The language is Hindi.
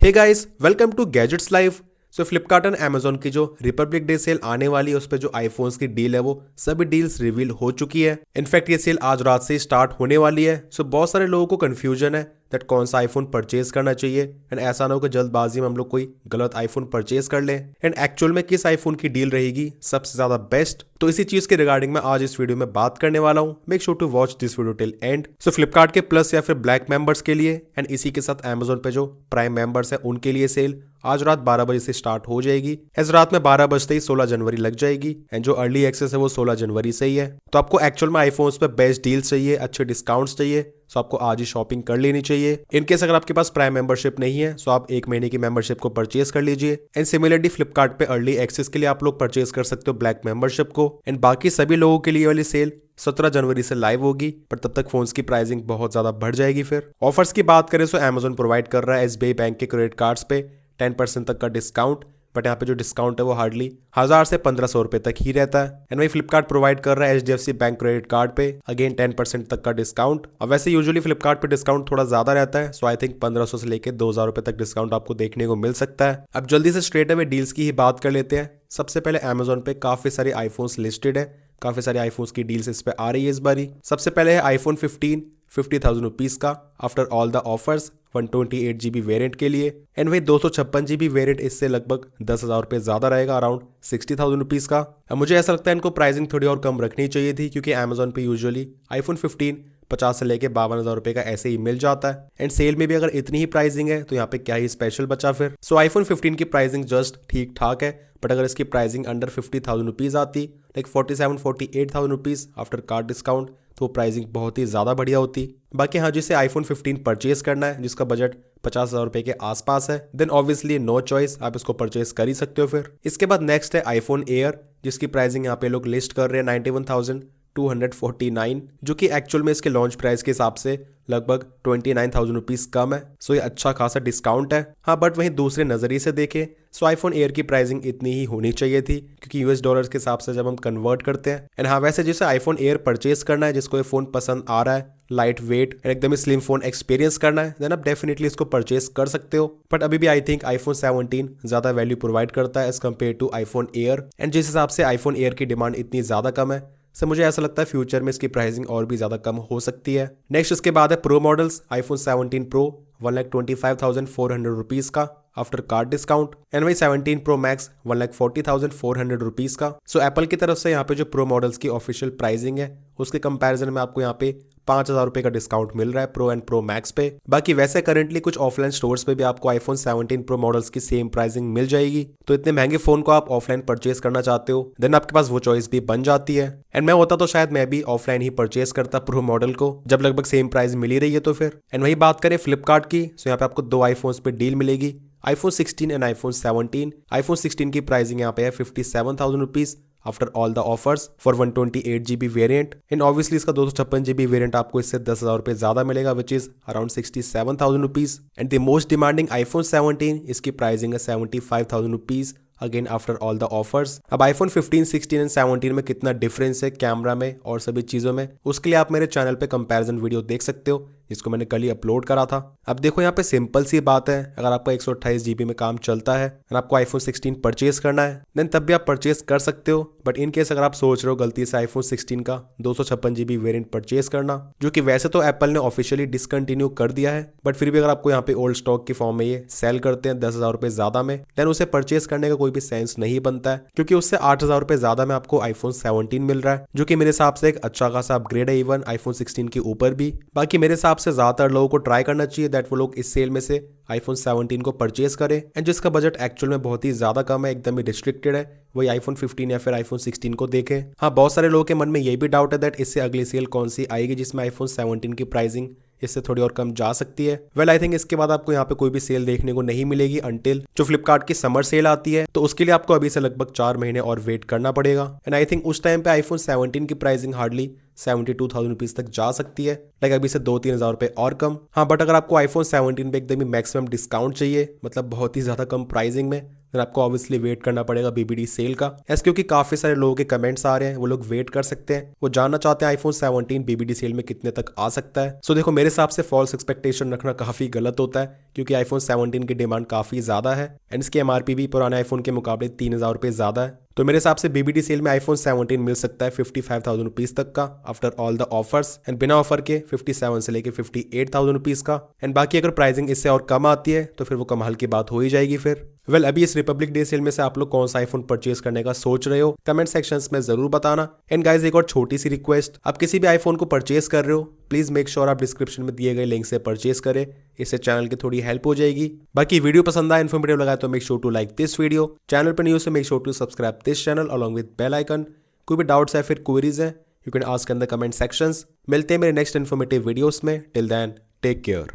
Hey guys, welcome to gadgets live. So Flipkart and Amazon की जो रिपब्लिक डे सेल आने वाली है उस पर जो आईफोन्स की डील है वो सभी डील्स रिवील हो चुकी है। इनफैक्ट ये सेल आज रात से ही स्टार्ट होने वाली है। सो बहुत सारे लोगों को कंफ्यूजन है दैट कौन सा आईफोन परचेज करना चाहिए एंड ऐसा ना हो कि जल्दबाजी में हम लोग कोई गलत आईफोन परचेज कर लें एंड एक्चुअल में किस आईफोन की डील रहेगी सबसे ज्यादा बेस्ट। तो इसी चीज के रिगार्डिंग मैं आज इस वीडियो में बात करने वाला हूं। Make sure to watch this video till end. So Flipkart के प्लस या फिर ब्लैक मेंबर्स के लिए एंड इसी के साथ अमेजोन पे जो प्राइम मेंबर्स है उनके लिए सेल आज रात 12 बजे से स्टार्ट हो जाएगी। एज रात में 12 बजते ही 16 जनवरी लग जाएगी एंड जो अर्ली एक्सेस है वो 16 जनवरी से ही है। तो आपको एक्चुअल में आईफोन्स पे बेस्ट डील्स चाहिए, अच्छे डिस्काउंट्स चाहिए, सो आपको आज ही शॉपिंग कर लेनी चाहिए। इनकेस अगर आपके पास प्राइम मेंबरशिप नहीं है सो आप 1 महीने की मेंबरशिप को परचेज कर लीजिए। एंड सिमिलरली फ्लिपकार्ट पे अर्ली एक्सेस के लिए आप लोग परचेज कर सकते हो ब्लैक मेंबरशिप को। एंड बाकी सभी लोगों के लिए वाली सेल 17 जनवरी से लाइव होगी, पर तब तक फोन्स की प्राइसिंग बहुत ज्यादा बढ़ जाएगी। फिर ऑफर्स की बात करें तो अमेजोन प्रोवाइड कर रहा है एसबीआई बैंक के क्रेडिट कार्ड्स पे 10% तक का डिस्काउंट, बट यहाँ पे जो डिस्काउंट है वो हार्डली 1000 से 1500 रुपए तक ही रहता है। एंड वही फ्लिपकार्ट प्रोवाइड कर रहा है एचडीएफसी बैंक क्रेडिट कार्ड पे अगेन 10% तक का डिस्काउंट। अब वैसे यूजुअली फ्लिपकार्ट पे डिस्काउंट थोड़ा ज्यादा रहता है, सो आई थिंक 1500 से लेकर 2000 रुपए तक डिस्काउंट आपको देखने को मिल सकता है। अब जल्दी से स्ट्रेट अवे डील्स की ही बात कर लेते हैं। सबसे पहले अमेजोन पे काफी सारे आईफोन्स लिस्टेड है, काफी सारे आईफोन्स की डील्स इस पे आ रही है इस बारी। सबसे पहले है आईफोन 15 50,000 रुपीज का after all the offers 128GB variant के लिए। एंड वही 256GB वेरिएंट इससे लगभग 10,000 रुपये ज्यादा रहेगा, अराउंड 60,000 रुपीज का। अब मुझे ऐसा लगता है इनको प्राइसिंग थोड़ी और कम रखनी चाहिए थी, क्योंकि अमेजोन पे यूजुअली आईफोन 15 50 से लेके 52,000 रुपए का ऐसे ही मिल जाता है। एंड सेल में भी अगर इतनी ही प्राइसिंग है तो यहाँ पे क्या ही स्पेशल बचा फिर। सो आईफोन 15 की प्राइसिंग जस्ट ठीक ठाक है, बट अगर इसकी प्राइसिंग अंडर 50,000 रुपीज आती, like 47-48,000 rupees after card discount, तो प्राइसिंग बहुत ही ज्यादा बढ़िया होती। बाकी हाँ, जिसे आईफोन 15 परचेज करना है, जिसका बजट 50,000 रुपए के आसपास है, देन ऑब्वियसली नो चॉइस, आप इसको परचेज कर ही सकते हो। फिर इसके बाद नेक्स्ट है आईफोन एयर, जिसकी प्राइसिंग यहाँ पे लोग लिस्ट कर रहे हैं 91,249, जो कि एक्चुअल में इसके लॉन्च प्राइस के हिसाब से लगभग 29,000 रुपीज कम है। सो ये अच्छा खासा डिस्काउंट है। हाँ, बट वहीं दूसरे नजरिए से देखें सो आईफोन एयर की प्राइसिंग इतनी ही होनी चाहिए थी, क्योंकि यूएस डॉलर्स के हिसाब से जब हम कन्वर्ट करते हैं। एंड हाँ, वैसे जिसे आईफोन एयर परचेज करना है, जिसको ये फोन पसंद आ रहा है, लाइट वेट एंड एकदम ही स्लिम फोन एक्सपीरियंस करना है, देन आप डेफिनेटली इसको परचेज कर सकते हो। बट अभी भी आई थिंक आईफोन 17 ज्यादा वैल्यू प्रोवाइड करता है as compare to iPhone Air. And जिस हिसाब से आईफोन एयर की डिमांड इतनी ज्यादा कम है, सो मुझे ऐसा लगता है फ्यूचर में इसकी प्राइसिंग और भी ज्यादा कम हो सकती है। नेक्स्ट इसके बाद है pro models. IPhone 17 pro 1,25,400 rupees का आफ्टर कार्ड डिस्काउंट। एंड वही 17 प्रो मैक्स 1,40,400 रुपीज का। सो एप्पल की तरफ से यहाँ पे जो प्रो मॉडल्स की ऑफिशियल प्राइसिंग है उसके कंपैरिजन में आपको यहाँ पे 5,000 रुपए का डिस्काउंट मिल रहा है प्रो एंड प्रो मैक्स पे। बाकी वैसे करंटली कुछ ऑफलाइन स्टोर्स पे भी आपको आईफोन 17 प्रो मॉडल्स की सेम प्राइसिंग मिल जाएगी। तो इतने महंगे फोन को आप ऑफलाइन परचेज करना चाहते हो, देन आपके पास वो चॉइस भी बन जाती है। एंड मैं होता तो शायद मैं भी ऑफलाइन ही परचेज करता प्रो मॉडल को, जब लगभग सेम प्राइस मिल ही रही है तो फिर। एंड वही बात करें फ्लिपकार्ट की, सो यहाँ पे आपको 2 आईफोन्स पे डील मिलेगी, आईफोन 16 एंड आईफोन 17। आईफोन 16 की प्राइसिंग यहाँ पे है 57,000 rupees after all the offers for 128GB variant. And obviously इसका 256GB वेरिएंट आपको इससे 10,000 रुपए ज्यादा मिलेगा, which is around 67,000 rupees. And the most demanding iPhone 17, इसकी प्राइसिंग है 75,000 rupees again after all the offers. अब आईफोन 15, 16 एंड 17 में कितना डिफरेंस है कैमरा में और सभी चीजों में, उसके लिए आप मेरे चैनल पे कंपैरिजन वीडियो देख सकते हो, जिसको मैंने कल ही अपलोड करा था। अब देखो यहाँ पे सिंपल सी बात है, अगर आपका 128GB में काम चलता है और आपको आईफोन 16 परचेज करना है, देन तब भी आप परचेज कर सकते हो। बट इन केस अगर आप सोच रहे हो गलती से आईफोन 16 का 256GB वेरिएंट परचेज करना, जो कि वैसे तो एप्पल ने ऑफिशियली डिसकंटिन्यू कर दिया है, बट फिर भी अगर आपको यहाँ पे ओल्ड स्टॉक की फॉर्म में ये सेल करते हैं 10,000 रुपए ज्यादा में, देन उसे परचेज करने का कोई भी सेंस नहीं बनता है, क्योंकि उससे 8,000 रुपए ज्यादा में आपको आईफोन 17 मिल रहा है, जो कि मेरे हिसाब से एक अच्छा खासा अपग्रेड है इवन आईफोन 16 के ऊपर भी। बाकी मेरे हिसाब से ज्यादातर लोगों को ट्राई करना चाहिए दैट वो लोग इस सेल में से आईफोन 17 को परचेज करें, एंड जिसका बजट एक्चुअल में बहुत ही ज्यादा कम है, एकदम ही रिस्ट्रिक्टेड है, वही आईफोन 15 या फिर आईफोन 16 को देखें। हाँ, बहुत सारे लोगों के मन में ये भी डाउट है दैट इससे अगली सेल कौन सी आएगी जिसमें आईफोन 17 की प्राइसिंग इससे थोड़ी और कम जा सकती है। वेल आई थिंक इसके बाद आपको यहाँ पे कोई भी सेल देखने को नहीं मिलेगी अंटिल जो फ्लिपकार्ट की समर सेल आती है, तो उसके लिए आपको अभी से लगभग 4 महीने और वेट करना पड़ेगा। एंड आई थिंक उस टाइम पे आईफोन 17 की प्राइसिंग हार्डली 72,000 रुपीज तक जा सकती है, लाइक अभी से 2-3 हज़ार रुपए और कम। हाँ, बट अगर आपको आईफोन 17 पे एकदम ही मैक्सिमम डिस्काउंट चाहिए, मतलब बहुत ही ज्यादा कम प्राइसिंग में, फिर आपको ऑब्वियसली वेट करना पड़ेगा BBD सेल का, ऐसे क्योंकि काफी सारे लोगों के कमेंट्स आ रहे हैं, वो लोग वेट कर सकते हैं, वो जानना चाहते हैं आईफोन 17 BBD सेल में कितने तक आ सकता है। सो देखो मेरे हिसाब से फॉल्स एक्सपेक्टेशन रखना काफी गलत होता है, क्योंकि आईफोन 17 की डिमांड काफी ज्यादा है एंड इसकी MRP भी पुराने आईफोन के मुकाबले 3000 रुपए ज्यादा है। तो मेरे हिसाब से BBD सेल में आईफोन 17 मिल सकता है 55,000 रुपीज तक का after all the offers, and बिना ऑफर के 57 से लेके 58,000 रुपीज का। एंड बाकी अगर प्राइसिंग इससे और कम आती है तो फिर वो कमाल की बात हो ही जाएगी फिर। अभी इस रिपब्लिक डे सेल में से आप लोग कौन सा आईफोन परचेज करने का सोच रहे हो, कमेंट सेक्शंस में जरूर बताना। एंड गाइस एक और छोटी सी रिक्वेस्ट, आप किसी भी आईफोन को परचेज कर रहे हो प्लीज मेक श्योर आप डिस्क्रिप्शन में दिए गए लिंक से परचेज करें, इससे चैनल की थोड़ी हेल्प हो जाएगी। बाकी वीडियो पसंद आया, इन्फॉर्मेटिव लगा तो make sure to like this video, channel पर न्यूज से make sure to subscribe this channel along with bell icon. कोई भी डाउट्स है फिर क्वेरीज है, you can ask in the comment sections. मिलते हैं मेरे नेक्स्ट इन्फॉर्मेटिव वीडियोस में, टिल देन टेक केयर।